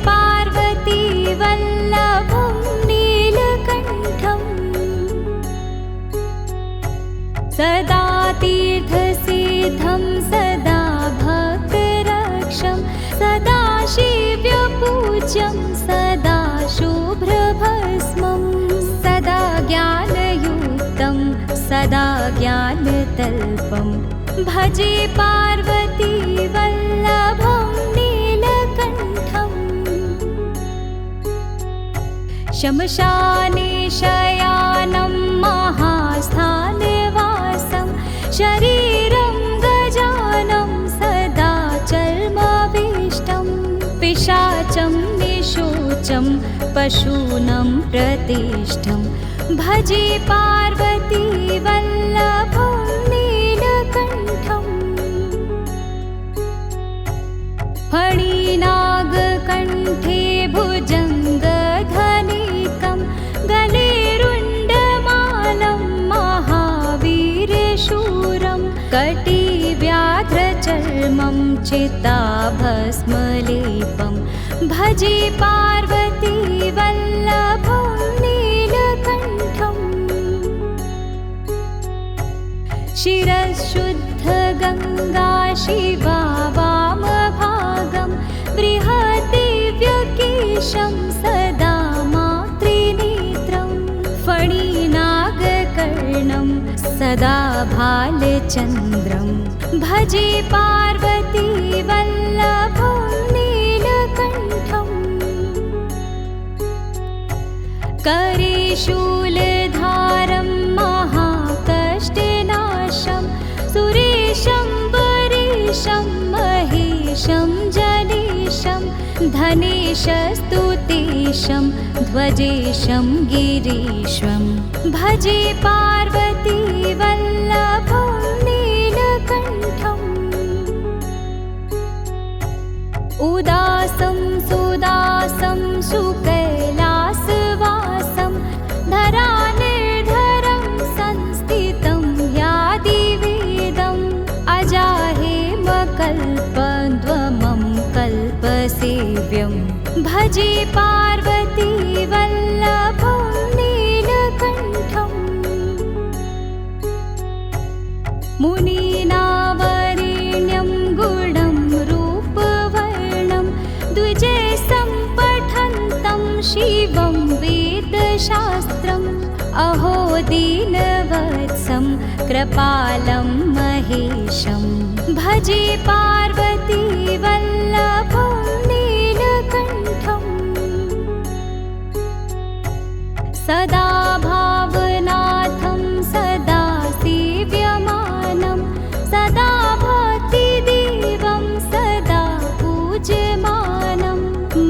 पार्वती वल्लभं नीलकण्ठम् सदा तीर्थसिद्धं सदा भक्तरक्षं सदा शिव्यपूज्यं सदा शुभ्रभस्मं सदा ज्ञानयुक्तं सदा ज्ञानतल्पं भजे पार्वती वल्लभं नीलकण्ठम् शमशाने शयानं महास्थानवासं शरीरं गजानं सदा चर्माविष्टं पिशाचं निशोचं पशूनं प्रतिष्ठं भजे पार्वती वल्लभं नीलकण्ठम् फणिनागकण्ठे भुजङ्गधनिकं गलेरुण्डमालं महावीरशूरं कटिव्याघ्रचर्मं चिताभस्मलेपं भजे पार्वती वल्लभं नीलकण्ठम् शिरःशुद्धगङ्गा शिवा वामभागं बृहद्दिव्यकेशं सदा मातृनेत्रं फणिनागकर्णं सदा भालचन्द्रं भजे पार्वती वल्लभं नीलकण्ठम् करे शूलधारं महाकष्टनाशं सुरेशं वरेशं महेशं जनेशं धनेशस्तुतेशं ध्वजेशं गिरीश्वं भजे पार्वती वल्लभं नीलकण्ठम् उदासं सुदासं सुकैलासवासं धरानिर्धरं संस्थितं यादिवेदम् अजाहेमकल्पद्रुमं कल्पसेव्यं भजे पार्वती वल्लभं नीलकण्ठम् मुनीनावरेण्यं गुणं रूपवर्णं द्विजैस्तं पठन्तं शिवं वेदशास्त्रम् अहो दीनवत्सं कृपालं महेशं भजे पार्वती वल्लभं नीलकण्ठम् सदा भावनाथं सदा सेव्यमानं सदा भक्तिदेवं सदा पूज्यमानं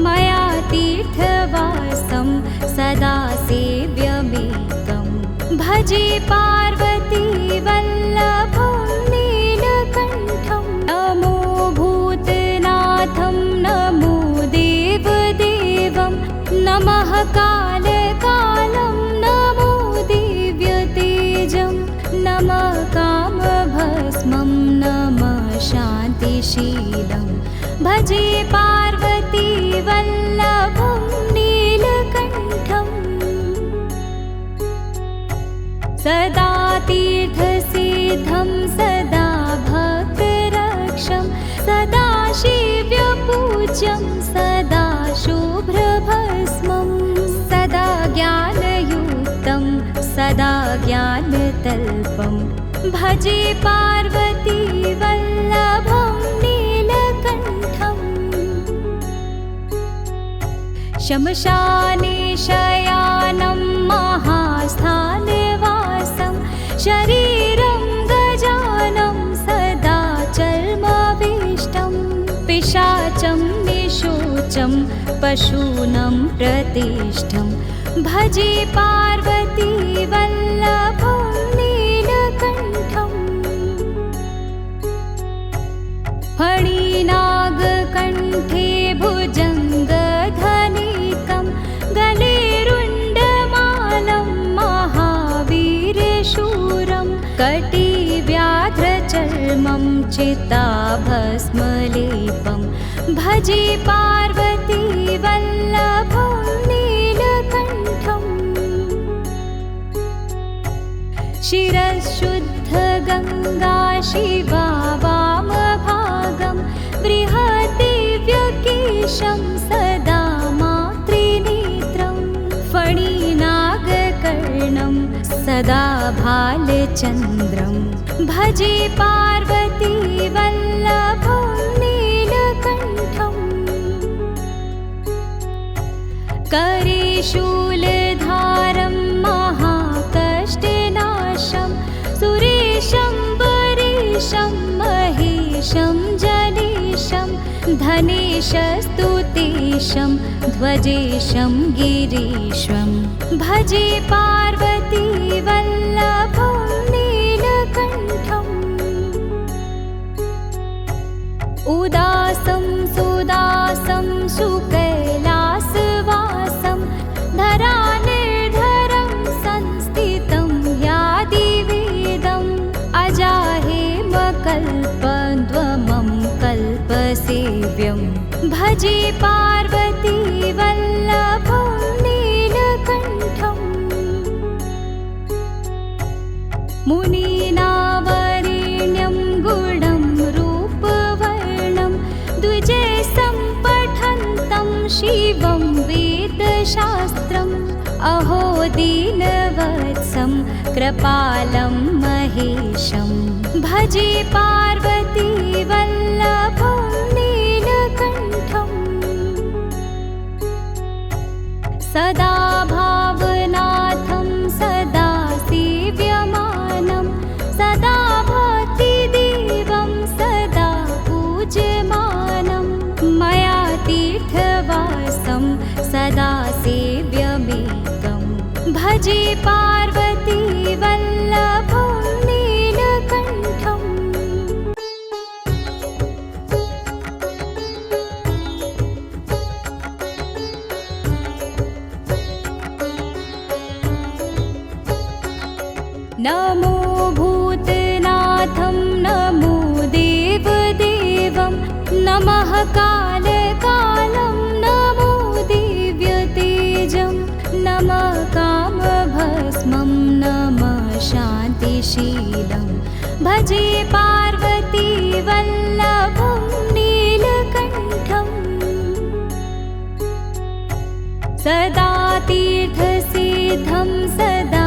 मया तीर्थवासं सदा सेव्यमेकं भजे पार्वती वल्लभं नीलकण्ठम् नमो भूतनाथं नमो देवदेवं नमः कालकालं नमो दिव्यतेजं नमः कामभस्मं नमः शान्तिशीलं भजे पार्वती वल्लभं नीलकण्ठम् सदा तीर्थसिद्धं सदा भक्तरक्षं सदा शिव्यपूज्यं सदा शुभ्रभस्मं सदा ज्ञानयुक्तं सदा ज्ञानतल्पं भजे पार्वती वल्लभं नीलकण्ठम् शमशाने शयानं महास्थानवासं शरीरं गजानं सदा चर्माविष्टं पिशाचं निशोचं पशूनं प्रतिष्ठं भजे पार्वती वल्लभं नीलकण्ठम् फणिनागकण्ठे भुजङ्गधनिकं गलेरुण्डमालं महावीरशूरं कटिव्याघ्रचर्मं चिताभस्मलेपं भजे पार्वती वल्लभं नीलकण्ठम् शिरःशुद्ध गङ्गा शिवा वामभागं बृहद्दिव्यकेशं सदा मातृनेत्रं फणिनागकर्णं सदा भालचन्द्रं भजे पार्वती वल्लभं नीलकण्ठम् करे शूलधारं महाकष्टनाशं सुरेशं वरेशं महेशं जनेशं धनेशस्तुतेशं ध्वजेशं गिरीशं भजे पार्वती वल्लभं नीलकण्ठम् उदासं सुदासं सुकैलासवासं धरानिर्धरं संस्थितं यादिवेदम् अजाहेमकल्पद्रुमं कल्पसेव्यं भजे पार्वती वल्लभं नीलकण्ठम् मुनीनावरेण्यं गुणं रूपवर्णं द्विजैस्तं पठन्तं शिवं वेदशास्त्रम् अहो दीनवत्सं कृपालं महेशं भजे पार्वती वल्लभं नीलकण्ठम् सदा भावनाथं सदा सेव्यमानं सदा भक्तिदेवं सदा पूज्यमानं मया तीर्थवासं सदा सेव्यमेकं भजे पार्वती वल्लभं नीलकण्ठम् नमो भूतनाथं नमो देवदेवं नमः कालकालं नमो दिव्यतेजं नमः कामभस्मं नमः शान्तिशीलं भजे पार्वती वल्लभं नीलकण्ठम् सदा तीर्थसिद्धं सदा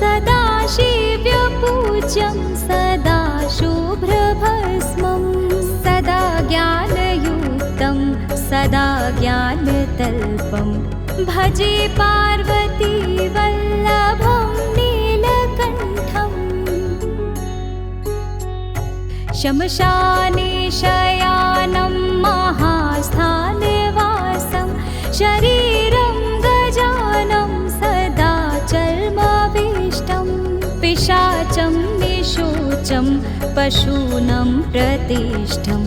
सदा शिव्यपूज्यं सदा शुभ्रभस्मं सदा ज्ञानयुक्तं सदा ज्ञानतल्पं भजे पार्वती वल्लभं नीलकण्ठम् शमशाने शयानं महास्थानवासं शरीरं गजानं सदा चर्माभीष्टं पिशाचं निशोचं पशूनं प्रतिष्ठं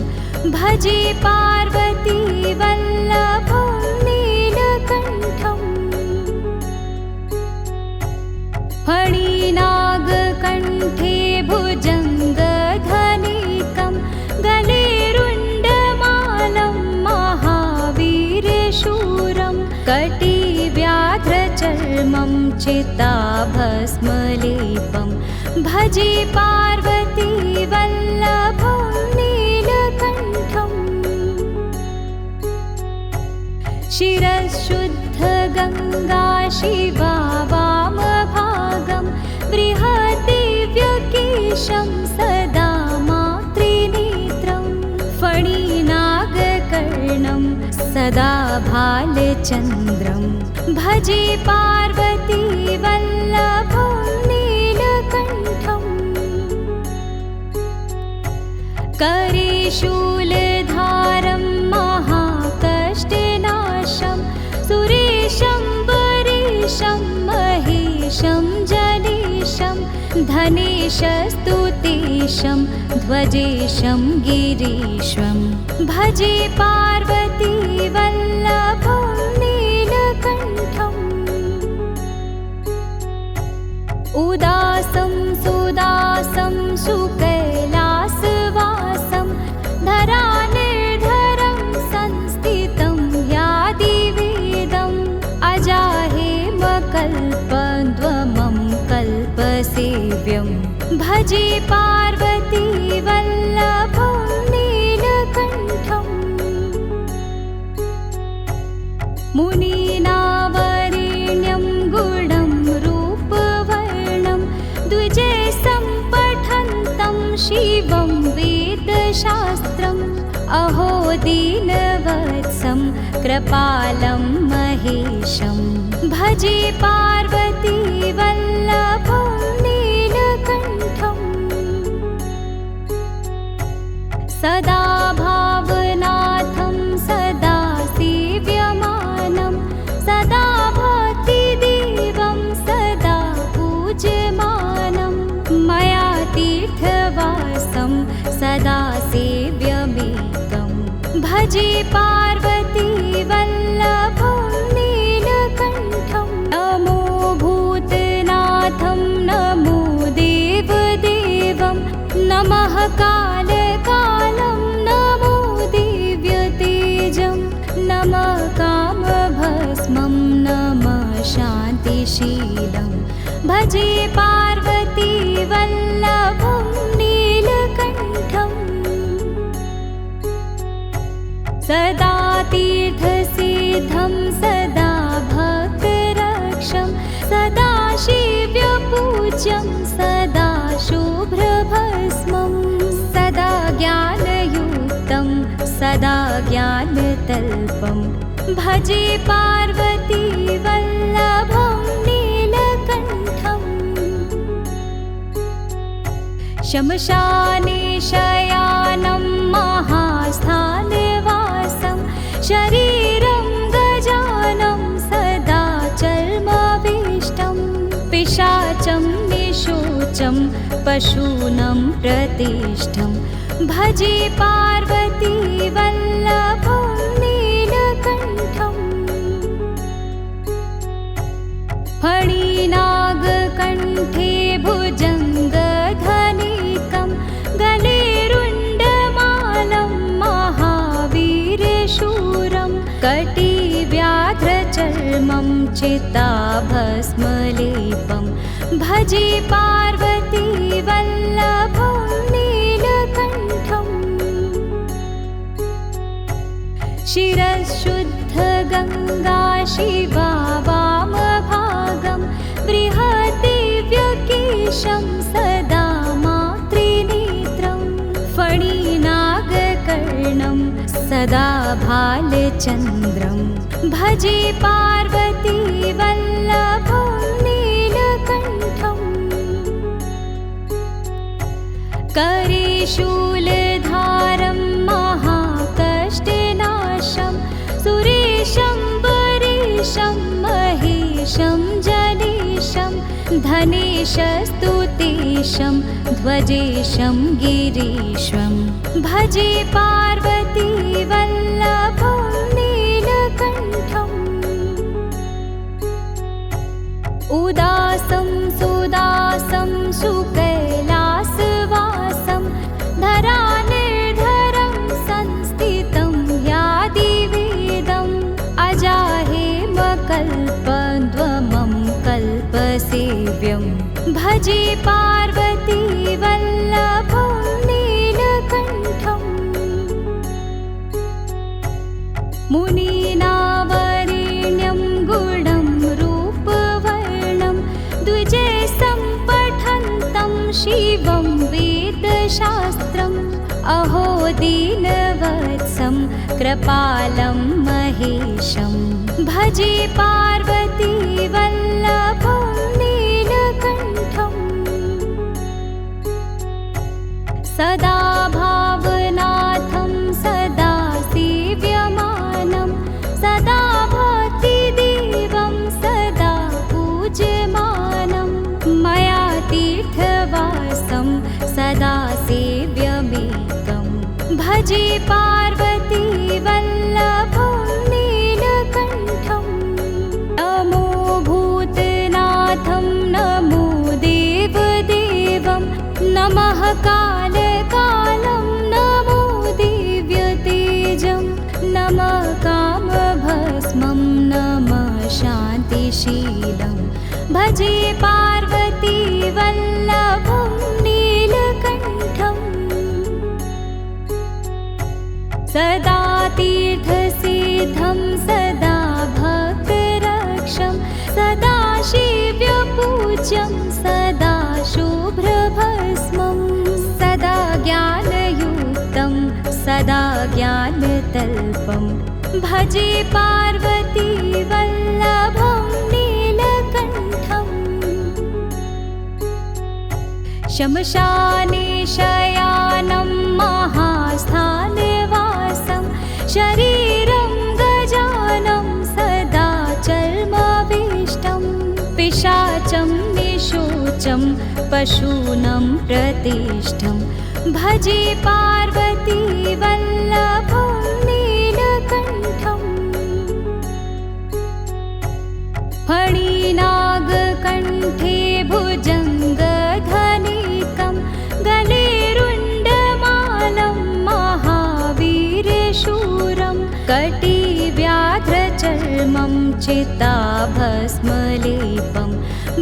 भजे पार्वती वल्लभं नीलकण्ठम् फणिनागकण्ठे भुजङ्गधनिकं गलेरुण्डमालं महावीरशूरं कटिव्याघ्रचर्मं चिताभस्मलेपं भजे पार्वती वल्लभं नीलकण्ठम् शिरःशुद्ध गङ्गा शिवा वामभागं बृहद्दिव्यकेशं सदा मातृनेत्रं फणिनागकर्णं सदा भालचन्द्रं भजे पार्वती वल्लभं नीलकण्ठम् करे शूलधारं महाकष्टनाशं सुरेशं वरेशं महेशं जनेशं धनेशस्तुतेशं ध्वजेशं गिरीशं भजे पार्वती वल्लभं नीलकण्ठम् उदासं सुदासं सुकैलासवासं धरा भजे पार्वती वल्लभं नीलकण्ठम् मुनीनावरेण्यं गुणं रूपवर्णं द्विजे सम्पठन्तं शिवं वेदशास्त्रम् अहो दीनवत्सं कृपालं महेशं भजे पार्वती वल्लभं नीलकण्ठम् सदा भावनाथं सदा सेव्यमानं सदा भक्तिदेवं सदा पूज्यमानं मया तीर्थवासं सदा सेव्यमेकं भजे पार्वती वल्लभं नीलकण्ठम् नमो भूतनाथं नमो देवदेवं नमः कालकालं नमो दिव्यतेजं नमः कामभस्मं नमः शान्तिशीलं भजे पार्वती वल्लभं नीलकण्ठम् सदा तीर्थसिद्धं सदा भक्तरक्षं सदा शिव्यपूज्यं सदा शुभ्रभस्मं सदा ज्ञानयुक्तं सदा ज्ञानतल्पं भजे पार्वती वल्लभं नीलकण्ठम् शमशाने शयानं महास्थानवासं शरीरं गजानं सदा चर्माविष्टं पिशाचं निशोचं पशूनं प्रतिष्ठं भजे पार्वती वल्लभं नीलकण्ठम् फणिनागकण्ठे भुजङ्गधनिकं गलेरुण्डमालं महावीरशूरं कटिव्याघ्रचर्मं चिताभस्मलेपं भजे पार्वती वल्लभं नीलकण्ठम् शिरःशुद्धगङ्गा शिवा वामभागं बृहद्दिव्यकेशं सदा मातृनेत्रं फणिनागकर्णं सदा भालचन्द्रं भजे पार्वती वल्लभं नीलकण्ठम् करे शूलधारं महाकष्टनाशं सुरेशं वरेशं महेशं जनेशं धनेशस्तुतेशं ध्वजेशं गिरीश्वं भजे पार्वती वल्लभं नीलकण्ठम् उदासं सुदासं सुकैलासवासं धरानिर्धरं संस्थितं यादिवेदम् अजाहेमकल्पद्वमं कल्पसेव्यं भजे पार्वती वल्लभं नीलकण्ठम् मुनीनावरेण्यं गुणं रूपवर्णं द्विजे सम्पठन्तं शिवं वेदशास्त्रम् अहो दीनवत्सं कृपालं महेशं भजे पार्वती वल्लभं नीलकण्ठम् सदा भावनाथं सदा सेव्यमानं सदा भक्तिदेवं सदा पूज्यमानं मया तीर्थवासं सदा सेव्यमेकं भजे पार्वती वल्लभं नीलकण्ठम् नमो भूतनाथं नमो देवदेवं नमः कालकालं नमो दिव्यतेजं नमः कामभस्मं नमः शान्तिशीलं भजे पार्वती वल्लभं नीलकण्ठम् सदा तीर्थसिद्धं सदा भक्तरक्षं सदा शिव्यपूज्यं सदा शुभ्रभस्मं सदा ज्ञानयुक्तं सदा ज्ञानतल्पं भजे पार्वती वल्लभं नीलकण्ठम् शमशाने शयानं महास्थानवासं शरीरं गजानं सदा चर्माविष्टं पिशाचं निशोचं पशूनं प्रतिष्ठं भजे पार्वती वल्लभं नीलकण्ठम् फणिनागकण्ठे भुजङ्गधनिकं गले रुण्डमालं महावीरशूरं कटिव्याघ्रचर्मं चिताभस्मलेपं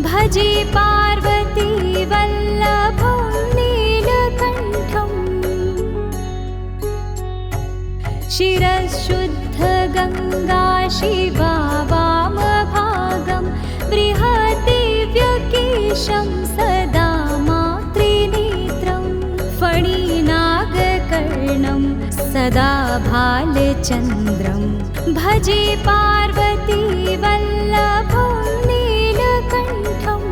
भजे पार्वती वल्लभं नीलकण्ठम् शिरःशुद्धगङ्गा शिवा वामभागं बृहद्दिव्यकेशं सदा मातृनेत्रं फणिनागकर्णं सदा भालचन्द्रं भजे पार्वती वल्लभं नीलकण्ठम्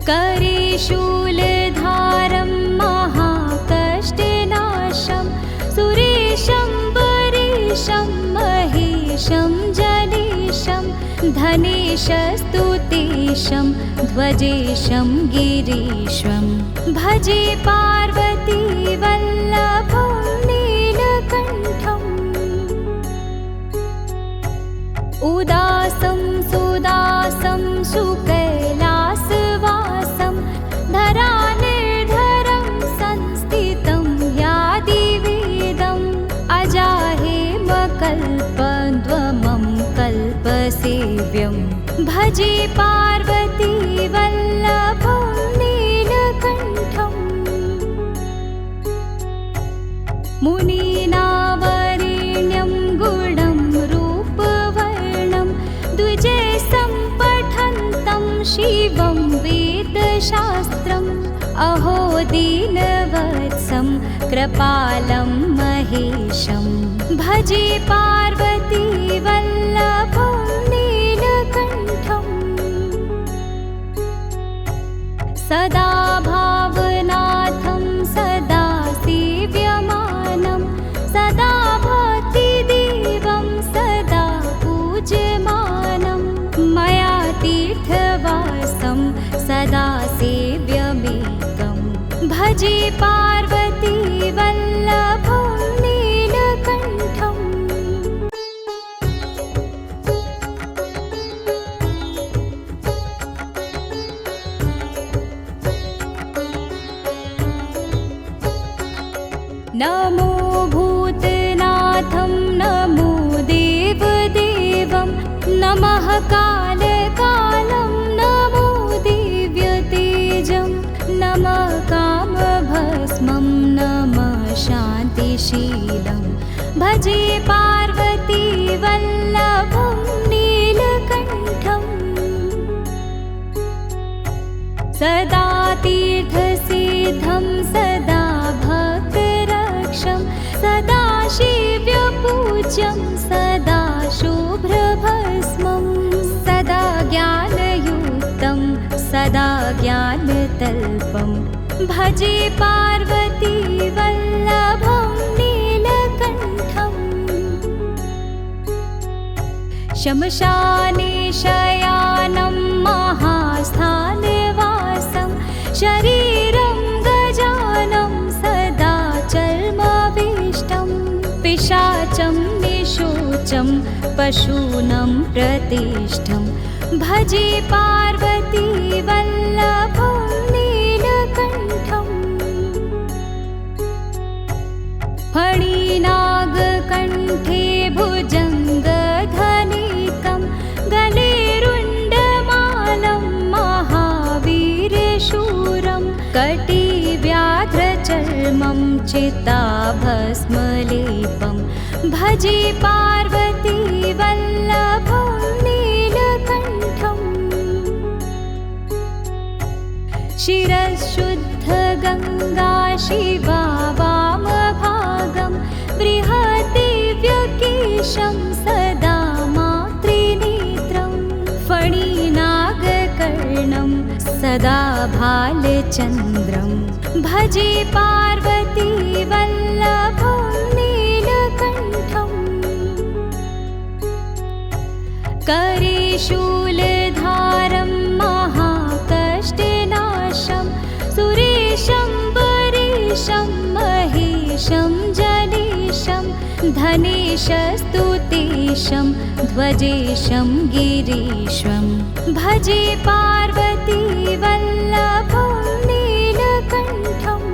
करे शूलधारं महाकष्टनाशं सुरेशं वरेशं महेशं जनेशं धनेशस्तुतेशं ध्वजेशं गिरीशं भजे पार्वती वल्लभं नीलकण्ठम् उदासं सुदासं सुकैलासवासं धरानिर्धरं संस्थितं यादिवेदम् अजाहेमकल्पद्वमं कल्पसेव्यं भजे पार्वती वल्लभं नीलकण्ठम् मुनीनावरेण्यं गुणं रूपवर्णं द्विजसम्पठन्तं शिवं वेदशास्त्रम् अहो दीनवत्सं कृपालं महेशं भजे पार्वती वल्लभं नीलकण्ठम् सदा भावनाथं सदा सेव्यमानं सदा भक्तिदेवं सदा पूज्यमानं मया तीर्थवासं सदा सेव्यमेकं भजे पार्वती वल्लभं नीलकण्ठम् नमो भूतनाथं नमो देवदेवं नमः कालकालं नमो दिव्यतेजं नमः कामभस्मं नमः शान्तिशीलं भजे पार्वती वल्लभं नीलकण्ठम् सदा तीर्थसिद्धं सदा भक्तरक्षं सदा शिव्यपूज्यं सदा शुभ्रभस्मं सदा ज्ञानयुक्तं सदा ज्ञानतल्पं भजे पार्वती वल्लभं नीलकण्ठम् शमशाने शयानं महास्थानवासं शरीरं गजानं सदा चर्माविष्टं पिशाचं निशोचं पशूनं प्रतिष्ठं भजे पार्वती वल्लभं नीलकण्ठम् फणिनागकण्ठे भुजङ्गधनिकं गले रुण्डमालं महावीरशूरं कटिव्याघ्रचर्मं चिता भस्मलेपं भजे पार्वती वल्लभं नीलकण्ठम् शिरःशुद्धगङ्गा शिवा वामभागं बृहद्दिव्यकेशं सदा मातृनेत्रं फणिनागकर्णं सदा भालचन्द्रं भजे पार्वती वल्लभं नीलकण्ठम् करे शूलधारं महाकष्टनाशं सुरेशं वरेशं महेशं जनेशं धनेशस्तुतेशं ध्वजेशं गिरीशं भजे पार्वती वल्लभं नीलकण्ठम्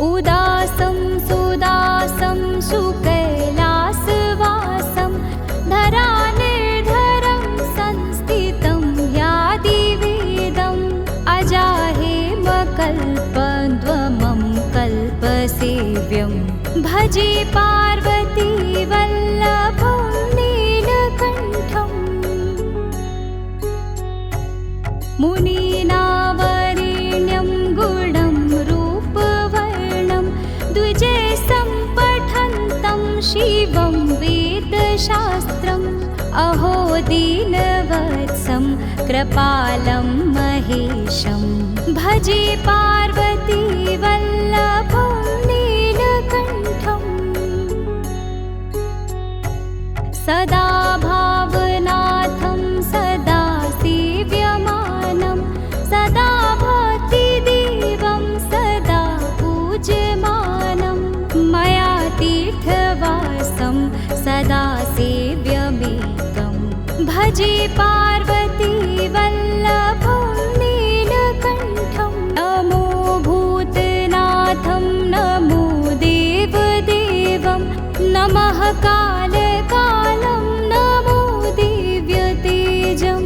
उदासं सुदासं सुकैलासवासं धरानिर्धरं संस्थितं यादिवेदम् अजाहेमकल्पद्रुमं कल्पसेव्यं भजे पार्वती वल्लभं नीलकण्ठम् मुनीनावरेण्यं गुणं रूपवर्णं द्विजैस्तं पठन्तं शिवं वेदशास्त्रम् अहो दीनवत्सं कृपालं महेशं भजे पार्वती वल्लभं नीलकण्ठम् सदा भावनाथं सदा सेव्यमानं सदा भक्तिदेवं सदा पूज्यमानं मया तीर्थवासं सदा सेव्यमेकं भजे पार्वती वल्लभं नीलकण्ठम् नमो भूतनाथं नमो देवदेवं नमः कालकालं नमो दिव्यतेजं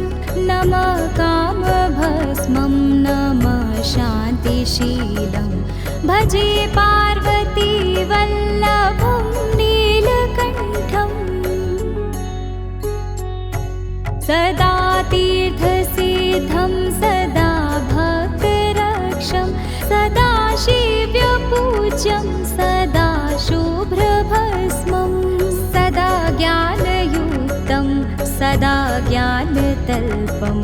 नमः कामभस्मं नमः शान्तिशीलं भजे पार्वती वल्लभं नीलकण्ठम् सदा तीर्थसिद्धं सदा भक्तरक्षं सदा शिव्यपूज्यं सदा शुभ्रभस्मं सदा ज्ञानयुक्तं सदा ज्ञानतल्पं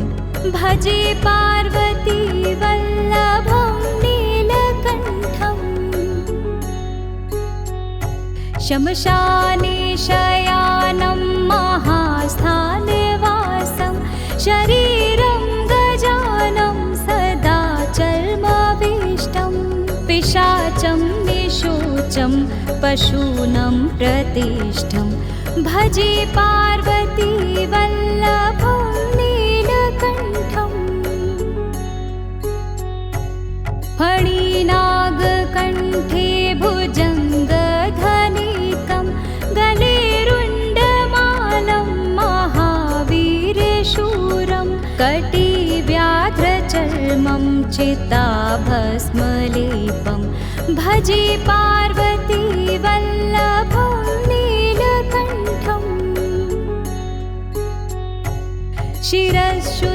भजे पार्वती वल्लभं नीलकण्ठम् शमशाने शयानं महास्थानवासं शरीरं गजानं सदा चर्मवेष्टं पिशाचं निशोचं पशूनं प्रतिष्ठं भजे पार्वती वल्लभं नीलकण्ठम् फणिनागकण्ठे भुजङ्गधनिकं गलेरुण्डमालं महावीरशूरं कटिव्याघ्रचर्मं चिताभस्मलेपं भजे पार्वती वल्लभं नीलकण्ठम्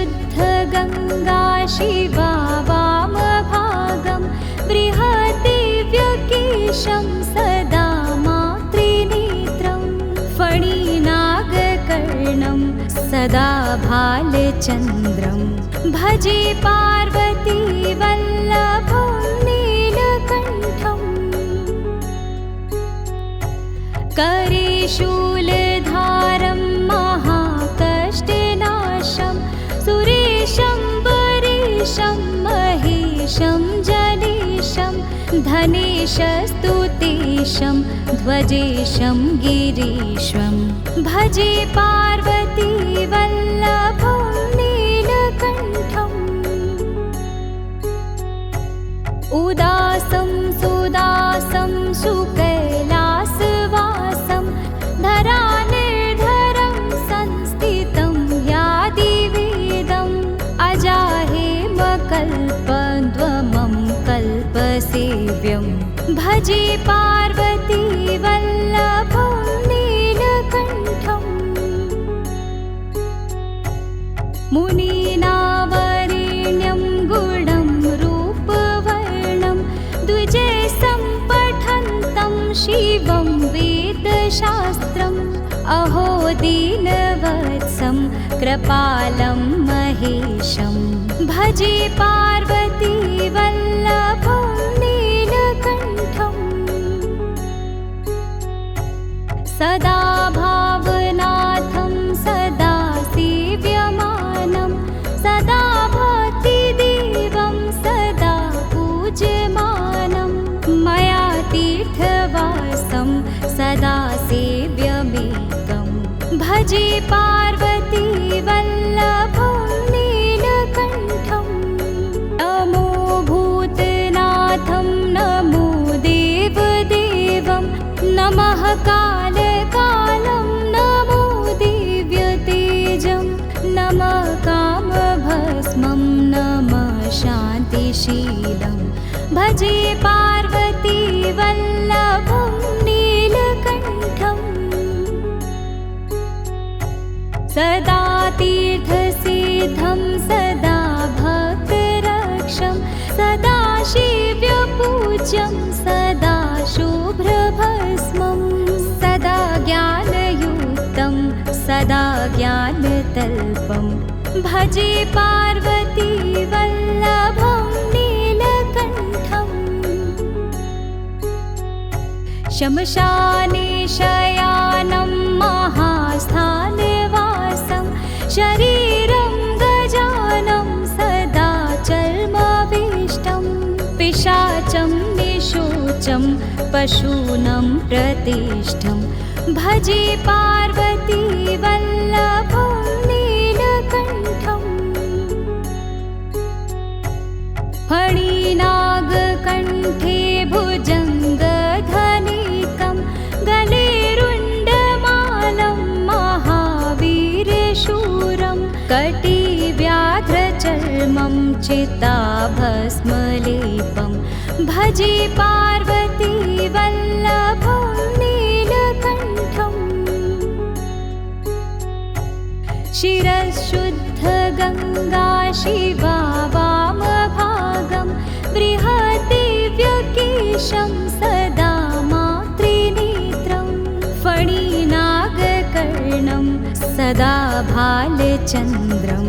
शिरःशुद्धगङ्गा शिवा वामभागं बृहद्दिव्यकेशं सदा मातृनेत्रं फणिनागकर्णं सदा भालचन्द्रं भजे पार्वती वल्लभं नीलकण्ठम् करे शूलधारं महाकष्टनाशं सुरेशं वरेशं महेशं जनेशं धनेशस्तुतेशं ध्वजेशं गिरीशं भजे पार्वती वल्लभं नीलकण्ठम् उदासं सुदासं सुकैलासवासं धरानिर्धरं संस्थितं यादिवेदम् अजाहेमकल्पद्रुमं कल्पसेव्यम् भजे पार्वती वल्लभं नीलकण्ठम् मुनीनावरेण्यं गुणं रूपवर्णं द्विजैस्तं पठन्तं शिवं वेदशास्त्रम् अहो दीनवत्सं कृपालं महेशं भजे पार्वती वल्लभं नीलकण्ठम् सदा भावनाथं सदा सेव्यमानं सदा भक्तिदेवं सदा पूज्यमानं मया तीर्थवासं सदा सेव्यमेकं भजे पार्वती वल्लभं नीलकण्ठम् नमो भूतनाथं नमो देवदेवं नमः कालकालं नमो दिव्यतेजं नमः कामभस्मं नमः शान्तिशीलं भजे पार्वती वल्लभं नीलकण्ठम् सदा तीर्थसिद्धं सदा भक्तरक्षं सदा शिव्यपूज्यं सदा शुभ्रभस्मं सदा ज्ञानयुक्तं सदा ज्ञानतल्पं भजे पार्वती वल्लभं नीलकण्ठम् शमशाने शयानं महास्थानवासं शरीरं गजानं सदा चर्माविष्टं पिशाचं निशोचं पशूनं प्रतिष्ठं भजे पार्वती वल्लभं नीलकण्ठम् फणिनागकण्ठे भुजङ्गधनिकं गलेरुण्डमालं महावीरशूरं कटिव्याघ्रचर्मं चिताभस्मलेपं भजे पार्वती वल्लभं नीलकण्ठम् शिरःशुद्धगङ्गा शिवा वामभागं बृहद्दिव्यकेशं सदा मातृनेत्रं फणिनागकर्णं सदा भालचन्द्रं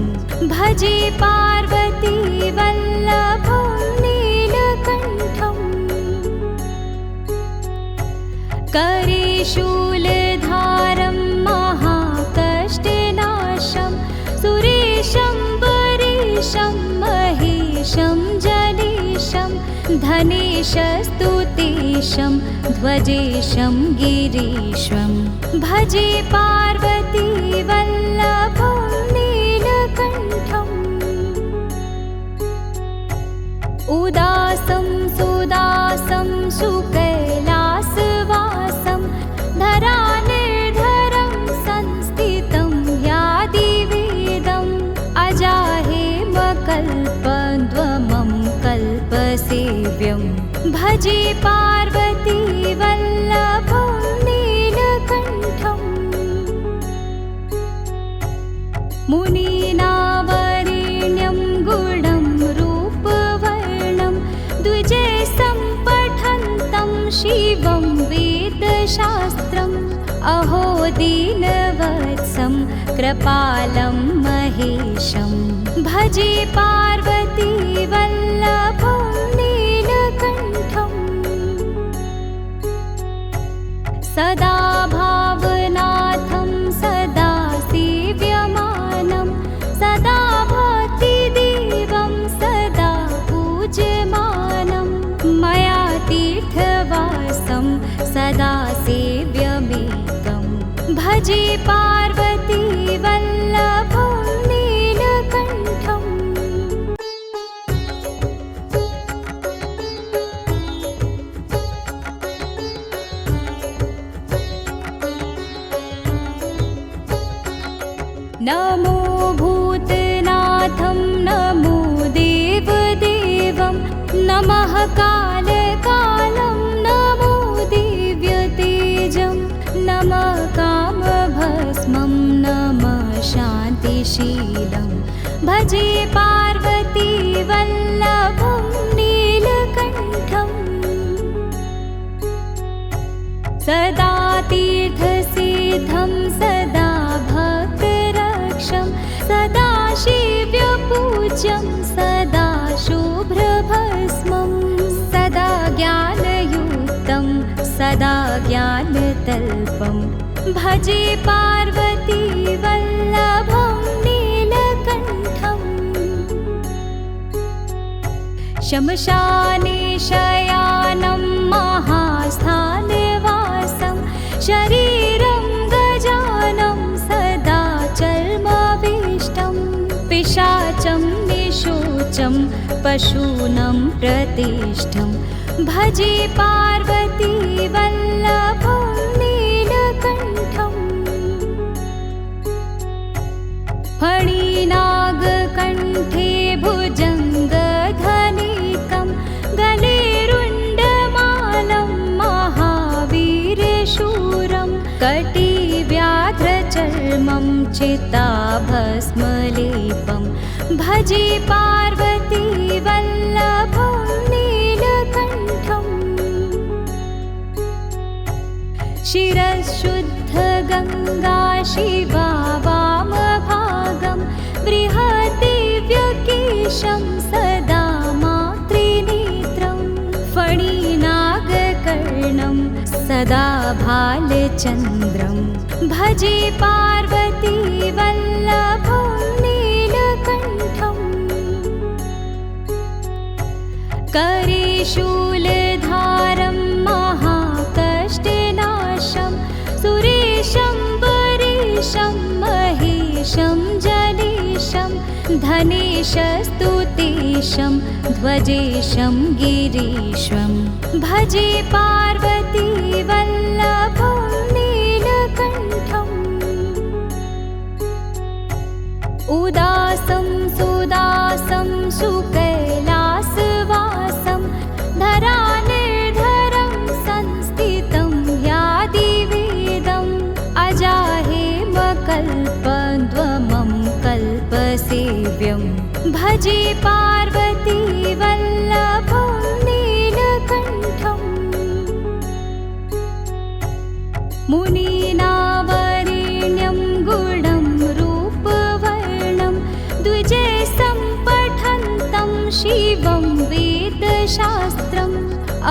भजे पार्वती वल्लभं नीलकण्ठम् करे शूलधारं महाकष्टनाशं सुरेशं वरेशं महेशं जनेशं धनेशस्तुतेशं ध्वजेशं गिरीश्वं भजे पार्वती वल्लभं नीलकण्ठम् उदासं सुदासं सुकैलासवासं धरानिर्धरं संस्थितं यादिवेदम् अजाहेमकल्पद्रुमं कल्पसेव्यं भजे पार्वती वल्लभं नीलकण्ठम् मुनीनावरेण्यं गुणं रूपवर्णं द्विजैस्तं पठन्तं शिवं वेदशास्त्रम् अहो दीनवत्सं कृपालं महेशं भजे पार्वती वल्लभं नीलकण्ठम् सदा भावनाथं सदा सेव्यमानं सदा भक्तिदेवं सदा पूज्यमानं मया तीर्थवासं सदा सेव्यमेकं भजे पार्वती वल्लभं नीलकण्ठम् नमो भूतनाथं नमो देवदेवं नमः कालकालं शान्तिशीलं भजे पार्वती वल्लभं नीलकण्ठम् सदा तीर्थसिद्धं सदा भक्तरक्षं सदा शिव्यपूज्यं सदा शुभ्रभस्मं सदा ज्ञानयुक्तं सदा ज्ञानतल्पं भजे पार्वती वल्लभं नीलकण्ठम् शमशाने शयानं महास्थानवासं शरीरं गजानं सदा चर्माविष्टं पिशाचं निशोचं पशूनं प्रतिष्ठं भजे पार्वती वल्लभं नीलकण्ठम् फणिनागकण्ठे भुजङ्गधनिकं गलेरुण्डमालं महावीरशूरं कटिव्याघ्रचर्मं चिताभस्मलेपं भजे पार्वती वल्लभं नीलकण्ठम् शिरःशुद्धगङ्गा शिवा वामभागं बृहद्दिव्यकेशं सदा मातृनेत्रं फणिनागकर्णं सदा भालचन्द्रं भजे पार्वती वल्लभं नीलकण्ठम् करे शूलधारं महाकष्टनाशं सुरेशं वरेशं महेशं जनेशं धनेशस्तुतेशं ध्वजेशं गिरीश्वं भजे पार्वती वल्लभं नीलकण्ठम् उदासं सुदासं सुकैलासवासं धरानिर्धरं संस्थितं यादिवेदम् अजाहेमकल्पद्रुमं कल्पसेव्यं भजे पार्वती वल्लभं नीलकण्ठम् मुनीनावरेण्यं गुणं रूपवर्णं द्विजैस्तं पठन्तं शिवं वेदशास्त्रम्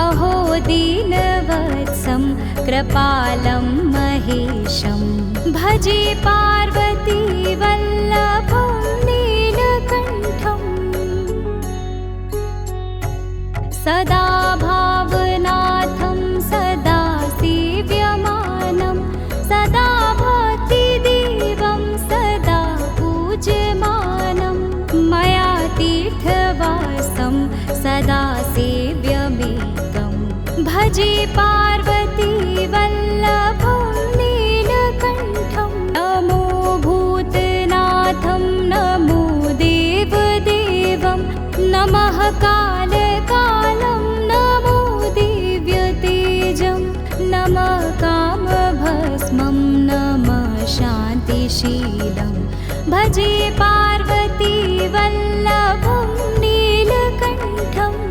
अहो दीनवत्सं कृपालं महेशं भजे पार्वती वल्लभं नीलकण्ठम् सदा भावनाथं सदा सेव्यमानं सदा भक्तिदेवं सदा पूज्यमानं मया तीर्थवासं सदा सेव्यमेकं भजे पार्वती वल्लभं नीलकण्ठम् नमो भूतनाथं नमो देवदेवं नमः कालकालं नमो दिव्यतेजं नमः कामभस्मं नमः शान्तिशीलं भजे पार्वती वल्लभं नीलकण्ठम्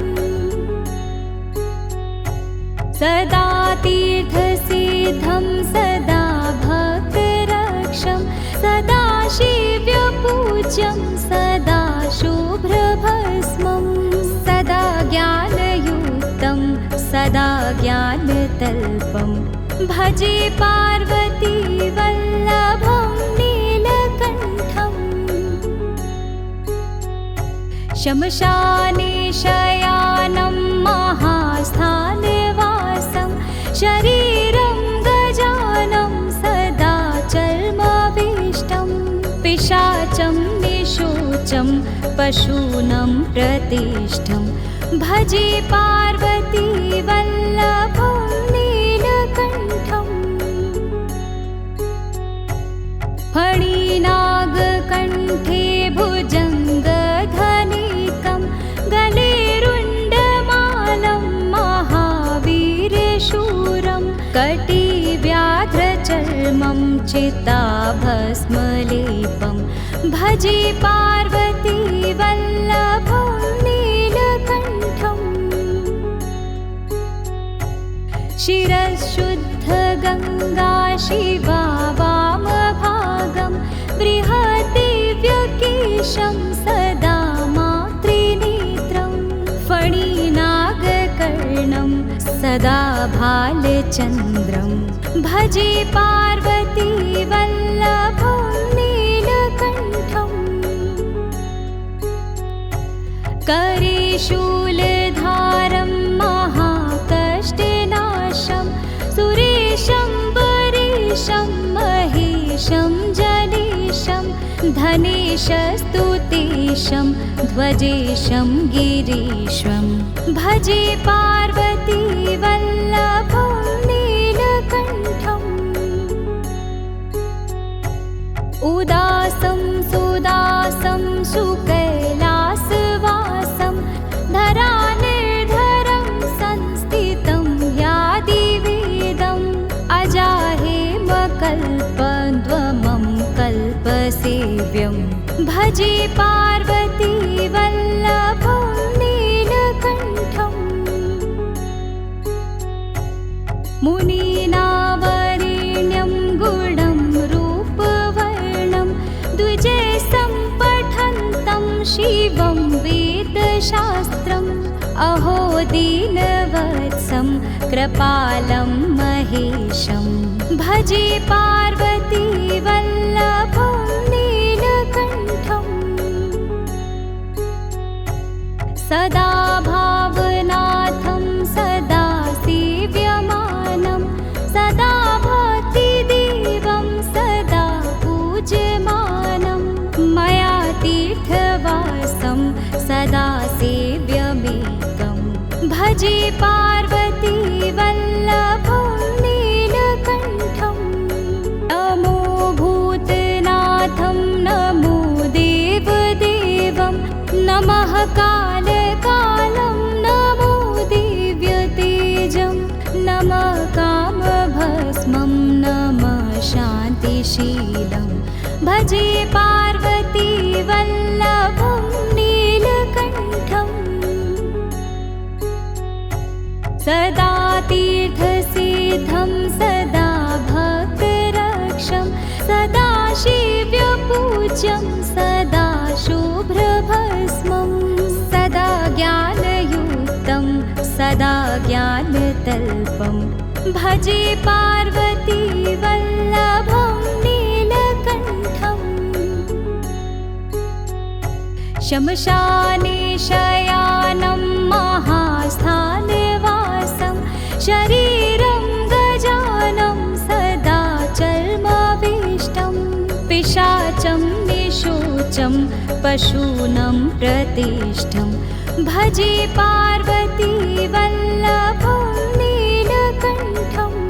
सदा तीर्थसिद्धं सदा भक्तरक्षं सदा शिव्यपूज्यं सदा शुभ्रभस्मं सदा ज्ञानयुक्तं सदा ज्ञानतल्पं भजे पार्वती वल्लभं नीलकण्ठम् शमशाने शयानं महास्थानवासं शरीरं गजानं सदा चर्माविष्टं पिशाचं निशोचं पशूनं प्रतिष्ठं भजे पार्वती वल्लभं नीलकण्ठम् फणिनागकण्ठे भुजङ्गधनिकं गलेरुण्डमालं महावीरशूरं कटिव्याघ्रचर्मं चिताभस्मलेपं भजे पार्वती वल्लभं नीलकण्ठम् शिरःशुद्धगङ्गा शिवा वामभागं बृहद्दिव्यकेशं सदा मातृनेत्रं फणिनागकर्णं सदा भालचन्द्रं भजे पार्वती वल्लभं नीलकण्ठम् करे शूलधारं महाकष्टनाशं सुरेशं वरेशं महेशं जनेशं धनेशस्तुतेशं ध्वजेशं गिरीश्वं भजे पार्वती वल्लभं नीलकण्ठम् उदासं सुदासं सुकैलासवासं धरानिर्धरं संस्थितं यादिवेदम् अजाहेमकल्पद्वमं कल्पसेव्यं भजे पार्वती वल्लभं नीलकण्ठम् मुनीनावरेण्यं गुणं रूपवर्णं द्विजैस्तं पठन्तं शिवं वेदशास्त्रम् अहो दीनवत्सं कृपालं महेशं भजे पार्वती वल्लभं नीलकण्ठम् सदा भावनाथं सदा सेव्यमानं सदा भक्तिदेवं सदा पूज्यमानं मया तीर्थवासं सदा सेव्यमेकं भजे पार्वती वल्लभं नीलकण्ठम् नमो भूतनाथं नमो देवदेवं नमः कालकालं नमो दिव्यतेजं नमः कामभस्मं नमः शान्तिशीलं भजे पार्वती वल्लभं नीलकण्ठम् सदा तीर्थसिद्धं सदा भक्तरक्षं सदा शिव्यपूज्यं सदा शुभ्रभस्मं सदा ज्ञानयुक्तं सदा ज्ञानतल्पं भजे पार्वती वल्लभं नीलकण्ठम् शमशाने शयानं महास्थानवासं शरीरं गजानं सदा चर्माविष्टं पिशाचं निशोचं पशूनं प्रतिष्ठं भजे पार्वती वल्लभं नीलकण्ठम्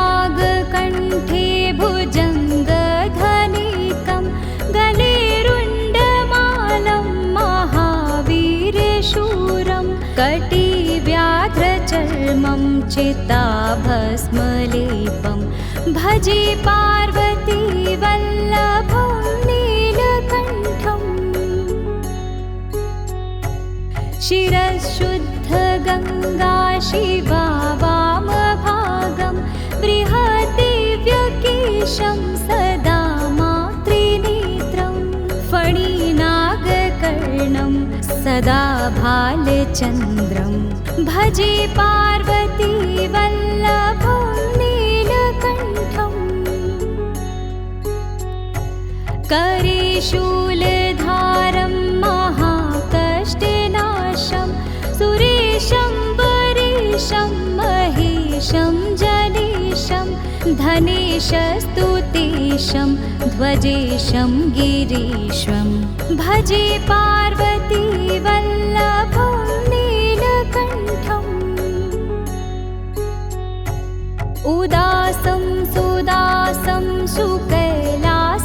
फणिनागकण्ठे भुजङ्गधनिकं गलेरुण्डमालं महावीरशूरं कटिव्याघ्रचर्मं चिताभस्मलेपं भजे पार्वती वल्लभं नीलकण्ठम् शिरःशुद्धगङ्गा शिवा वामभागं बृहद्दिव्यकेशं सदा मातृनेत्रं फणिनागकर्णं सदा भालचन्द्रं भजे पार्वती वल्लभं नीलकण्ठम् करे शूलधारं महाकष्टनाशं सुरेशं वरेशं महेशं जनेशं धनेशस्तुतेशं ध्वजेशं गिरीश्वं भजे पार्वती वल्लभं नीलकण्ठम् उदासं सुदासं सुकैलासवासं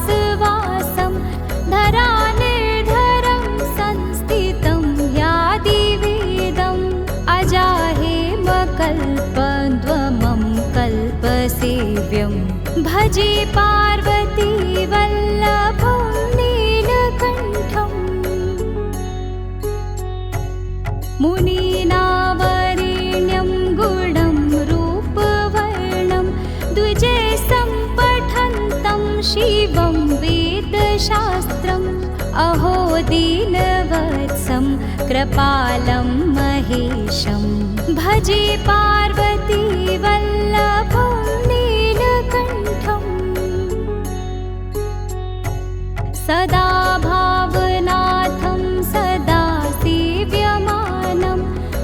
धरानिर्धरं संस्थितं यादिवेदम् अजाहे कल्पद्रुमं कल्पसेव्यं भजे पार्वती वल्लभं नीलकण्ठम् मुनीनावरेण्यं गुणं रूपवर्णं द्विजैस्तं पठन्तं शिवं वेदशास्त्रम् अहो दीनवत्सं कृपालं महेशं भजे पार्वती वल्लभं नीलकण्ठम् सदा भावनाथं सदा सेव्यमानं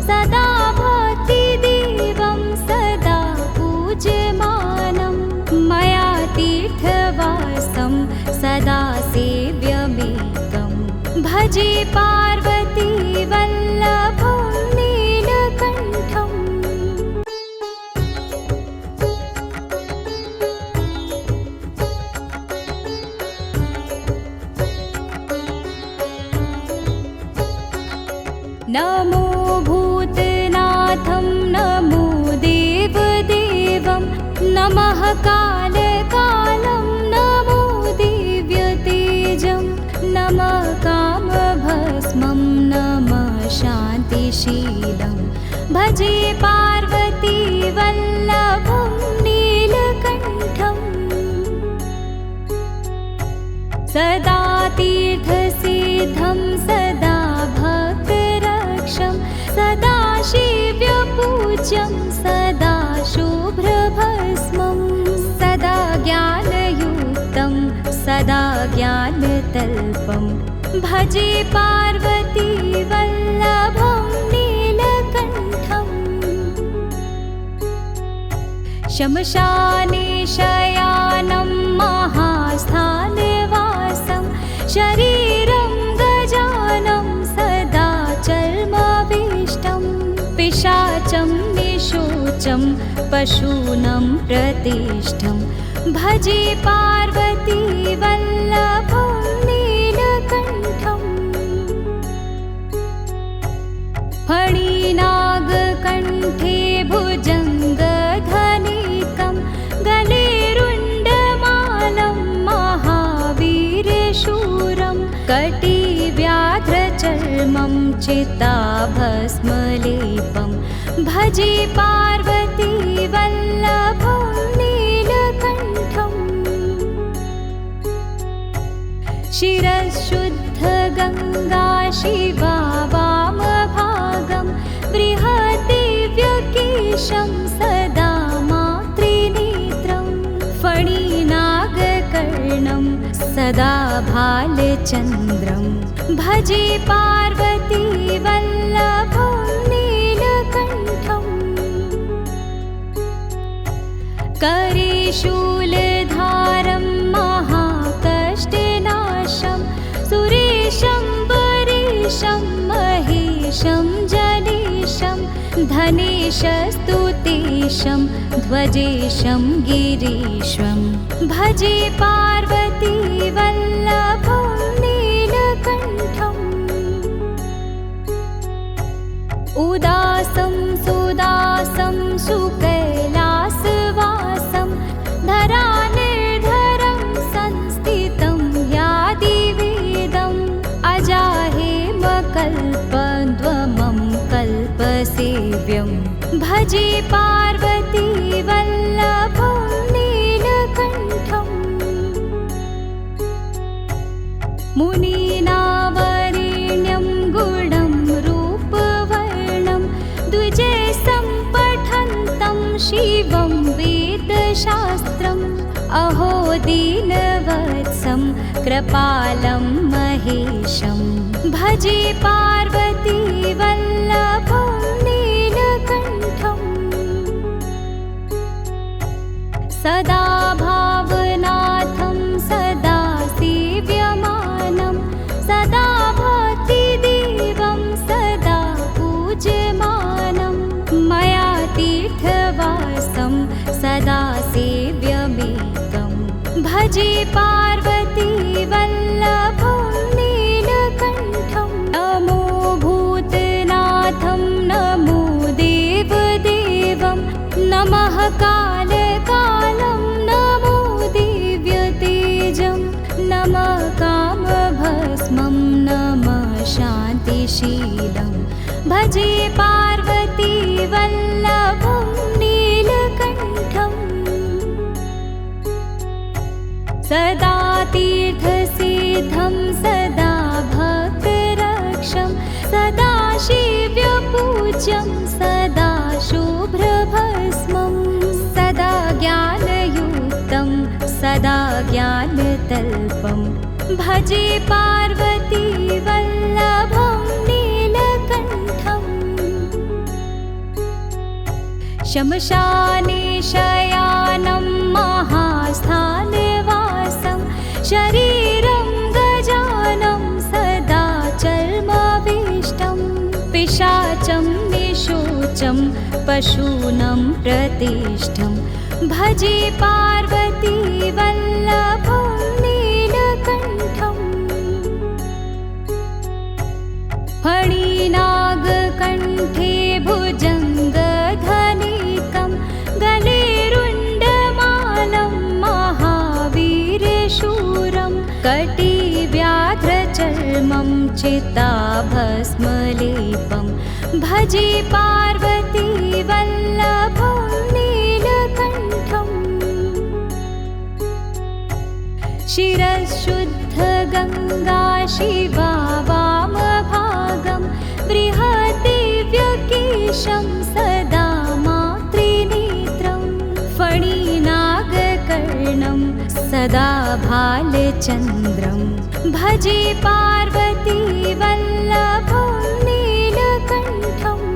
सदा भक्तिदेवं सदा पूज्यमानं मया तीर्थवासं सदा सेव्यमेकं भजे पार्वती वल्लभं नीलकण्ठम् नमो भूतनाथं नमो देवदेवं नमः कालकालं नमो दिव्यतेजं नमः कामभस्मं नमः शान्तिशीलं भजे पार्वती वल्लभं नीलकण्ठम् सदा तीर्थसिद्धं सदा भक्तरक्षं सदा शिव्यपूज्यं सदा शुभ्रभस्मं सदा ज्ञानयुक्तं सदा ज्ञानतल्पं भजे पार्वती वल्लभं नीलकण्ठम् शमशाने शयानं महास्थानवासं शरीरं गजानं सदा चर्माविष्टं पिशाचं निशोचं पशूनं प्रतिष्ठं भजे पार्वती वल्लभं नीलकण्ठम् फणिनागकण्ठे भुजङ्गधनिकं गलेरुण्डमालं महावीरशूरं कटिव्याघ्रचर्मं चिताभस्मलेपं भजे पार्वती वल्लभं नीलकण्ठम् शिरःशुद्धगङ्गा शिवा वामभागं बृहद्दिव्यकेशं सदा मातृनेत्रं फणिनागकर्णं सदा भालचन्द्रं भजे पार्वती वल्लभं नीलकण्ठम् करे शूलधारं महाकष्टनाशं सुरेशं वरेशं महेशं जनेशं धनेशस्तुतेशं ध्वजेशं गिरीश्वं भजे पार्वती वल्लभं नीलकण्ठम् उदासं सुदासं सुकैलासवासं धरानिर्धरं संस्थितं यादिवेदम् अजाहेमकल्पद्रुमं कल्पसेव्यं भजे पार्वती वल्लभं नीलकण्ठम् मुनीनावरेण्यं गुणं रूपवर्णं द्विजैस्तं पठन्तं शिवं वेदशास्त्रम् अहो दीनवत्सं कृपालं महेशं भजे पार्वती वल्लभं नीलकण्ठम् सदा भावनाथं सदा सेव्यमानं सदा भक्तिदेवं सदा पूज्यमानं मया तीर्थवासं सदा सेव्यमेकं भजे पार्वती वल्लभं नीलकण्ठम् नमो भूतनाथं नमो देवदेवं पार्वती वल्लभं नीलकण्ठम् सदा तीर्थसिद्धं सदा भक्तरक्षं सदा शिव्यपूज्यं सदा शुभ्रभस्मं सदा ज्ञानयुक्तं सदा ज्ञानतल्पं भजे पार्वती वल्लभं नीलकण्ठम् शमशाने शयानं महास्थानवासं शरीरं गजानं सदा चर्माविष्टं पिशाचं निशोचं पशूनं प्रतिष्ठं भजे पार्वती वल्लभं नीलकण्ठम् फणिनागकण्ठे भुजङ्गधनिकं गलेरुण्डमालं महावीरशूरं कटिव्याघ्रचर्मं चिताभस्मलेपं भजे पार्वती वल्लभं नीलकण्ठम् शिरःशुद्धगङ्गा शिवा वामभागं बृहद्दिव्यकेशं सदा मातृनेत्रं फणिनागकर्णं सदा भालचन्द्रं भजे पार्वती वल्लभं नीलकण्ठम्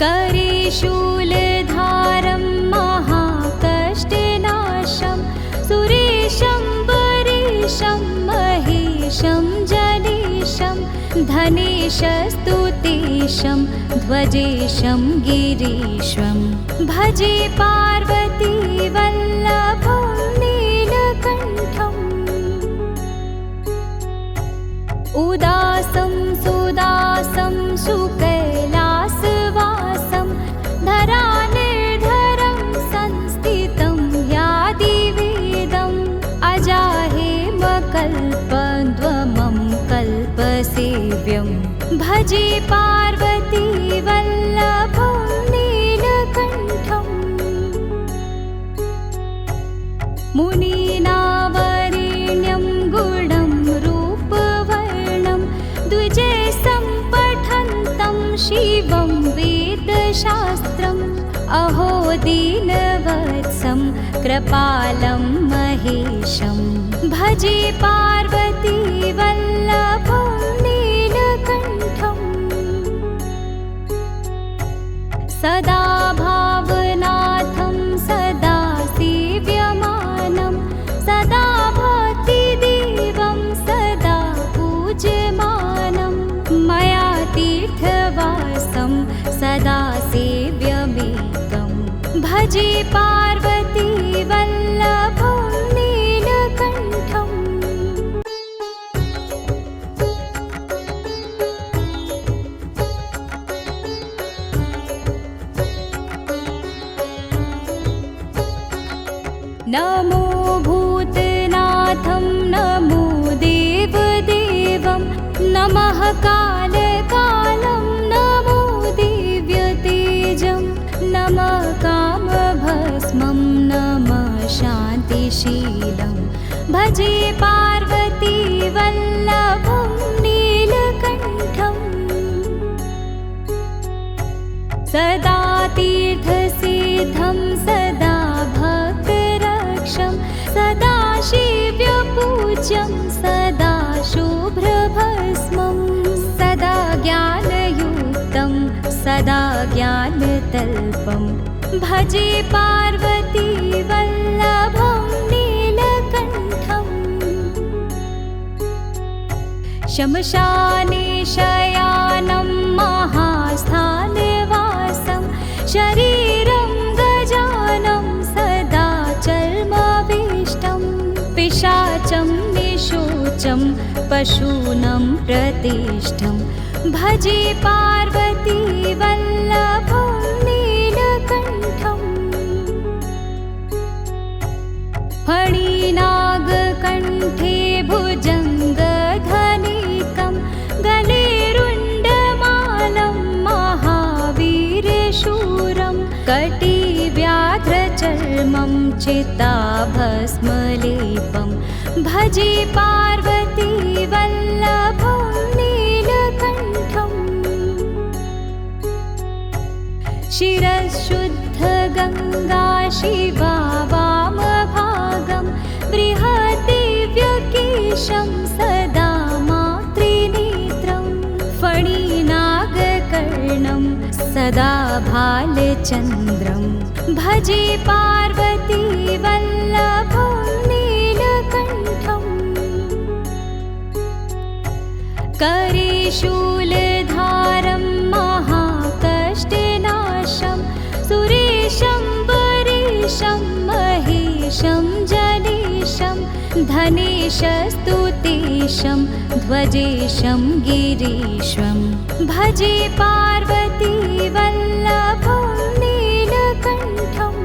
करे शूलधारं महाकष्टनाशं सुरेशं वरेशं महेशं जनेशं धनेशस्तुतेशं ध्वजेशं गिरीशं भजे पार्वती वल्लभं नीलकण्ठम् उदासं सुदासं सुकैलासवासं धरानिर्धरं संस्थितं यादिवेदम् अजाहेमकल्पद्वमं कल्पसेव्यं भजे पार्वती वल्लभं नीलकण्ठम् मुनीनावरेण्यं गुणं रूपवर्णं द्विजैस्तं पठन्तं शिवं वेदशास्त्रम् अहो दीनवत्सं कृपालं महेशं भजे पार्वती वल्लभं नीलकण्ठम् सदा भावनाथं सदा सेव्यमानं सदा भक्तिदेवं सदा पूज्यमानं मया तीर्थवासं सदा सेव्यमेकं भजे पार्वती वल्लभं नीलकण्ठम् नमो भूतनाथं नमो देवदेवं नमः कालकालं नमो दिव्यतेजं नमः कामभस्मं नमः शान्तिशीलं भजे पार्वती वल्लभं नीलकण्ठम् सदा तीर्थसिद्धं सदा भक्तरक्षं सदा शिव्यपूज्यं सदा शुभ्रभस्मं सदा ज्ञानयुक्तं सदा ज्ञानतल्पं भजे पार्वती वल्लभं नीलकण्ठम् शमशाने शयानं महास्थानवासं शरीरं गजानं सदा चर्माविष्टं पिशाचं निशोचं पशूनं प्रतिष्ठं भजे पार्वती वल्लभं नीलकण्ठम् फणिनागकण्ठे भुजङ्गधनिकं गलेरुण्ड कटिव्याघ्रचर्मं चिताभस्मलेपं भजे पार्वती वल्लभं नीलकण्ठम् शिरःशुद्धगङ्गा शिवा वामभागं बृहद्दिव्यकेशं सदा मातृनेत्रं फणिनागकर्णं सदा भालचन्द्रं भजे पार्वती वल्लभं नीलकण्ठम् करे शूलधारं महाकष्टनाशं सुरेशं वरेशं महेशं जनेशं धनेशस्तुतेशं ध्वजेशं गिरीशं भजे पार्वती वल्लभं नीलकण्ठम्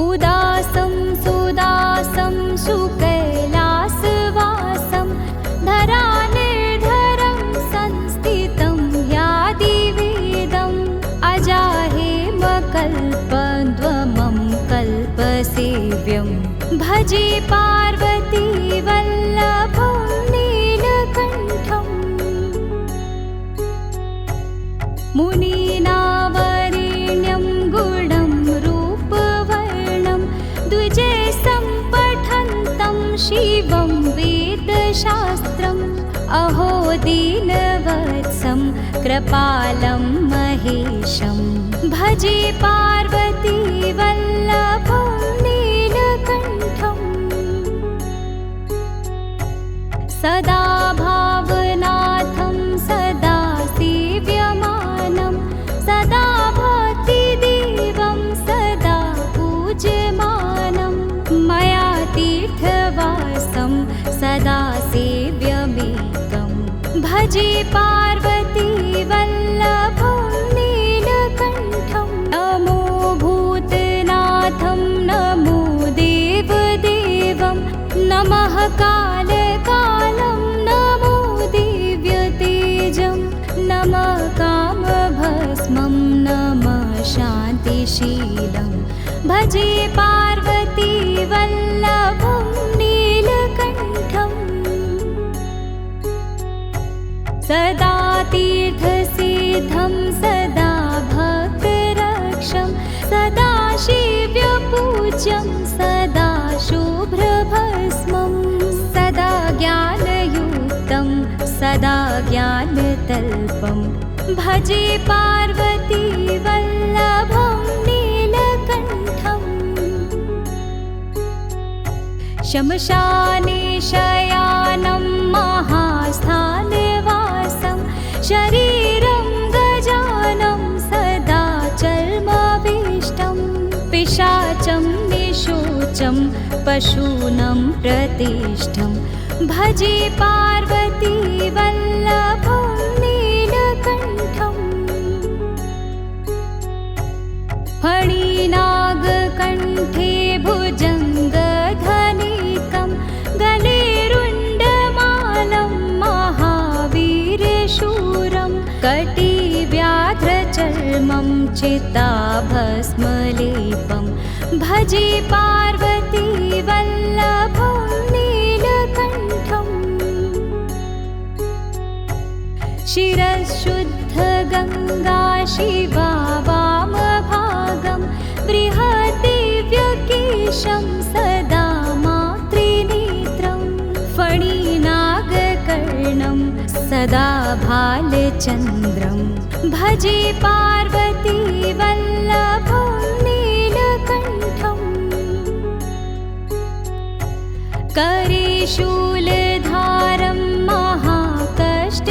उदासं सुदासं सुकैलासवासं धरानिर्धरं संस्थितं यादिवेदम् अजाहेमकल्पद्रुमं कल्पसेव्यं भजे पार्वती वल्लभं नीलकण्ठम् मुनीनावरेण्यं गुणं रूपवर्णं द्विजसम्पठन्तं शिवं वेदशास्त्रम् अहो दीनवत्सं कृपालं महेशं भजे पार्वती वल्लभं नीलकण्ठम् सदा भावनाथं सदा सेव्यमानं सदा भक्तिदेवं सदा पूज्यमानं मया तीर्थवासं सदा सेव्यमेकं भजे पार्वती वल्लभं नीलकण्ठम् नमो भूतनाथं नमो देवदेवं नमः कालकालं नमो दिव्यतेजं नमः कामभस्मं नमः शान्तिशीलं भजे पार्वती वल्लभं नीलकण्ठम् सदा तीर्थसिद्धं सदा भक्तरक्षं सदा शिव्यपूज्यं सदा शुभ्रभस्मं सदा ज्ञानयुक्तं सदा ज्ञानतल्पं भजे पार्वती वल्लभं नीलकण्ठम् शमशाने शयानं महास्थानवासं शरीरं गजानं सदा चर्माभीष्टं पिशाचं निशोचं पशूनं प्रतिष्ठं भजे पार्वती वल्लभं नीलकण्ठम् फणिनागकण्ठे भुजङ्गधनिकं गलेरुण्डमालं महावीरशूरं कटिव्याघ्रचर्मं चिताभस्मलेपं भजे पार्वती वल्लभं नीलकण्ठम् शिरःशुद्धगङ्गा शिवा वामभागं बृहद्दिव्यकेशं सदा मातृनेत्रं फणिनागकर्णं सदा भालचन्द्रं भजे पार्वती वल्लभं नीलकण्ठम् करे शूलधारं महाकष्टनाशं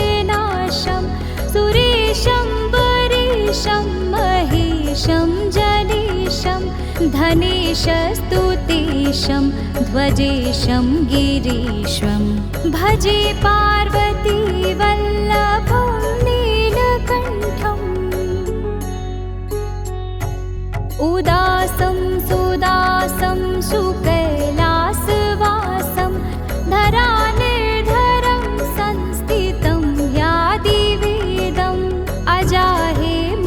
सुरेशं वरेशं महेशं जनेशं धनेशस्तुतेशं ध्वजेशं गिरीशं भजे पार्वती वल्लभं नीलकण्ठम् उदासं सुदासं सुकैलासवासं धरानिर्धरं संस्थितं यादिवेदम् अजाहेम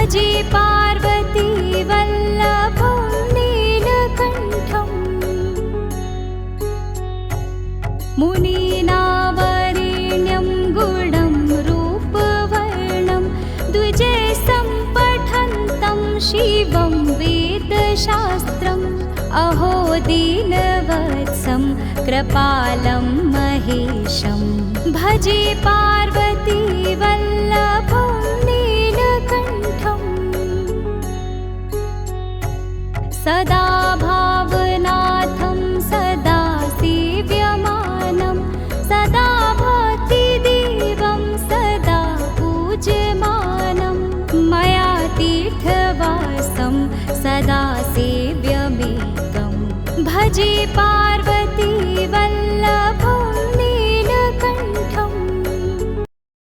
भजे पार्वती वल्लभं नीलकण्ठम् मुनीनावरेण्यं गुणं रूपवर्णं द्विजैस्तं पठन्तं शिवं वेदशास्त्रम् अहो दीनवत्सं कृपालं महेशं भजे पार्वती वल्लभं नीलकण्ठम् सदा भावनाथं सदा सेव्यमानं सदा भक्तिदेवं सदा पूज्यमानं मया तीर्थवासं सदा सेव्यमेकं भजे पार्वती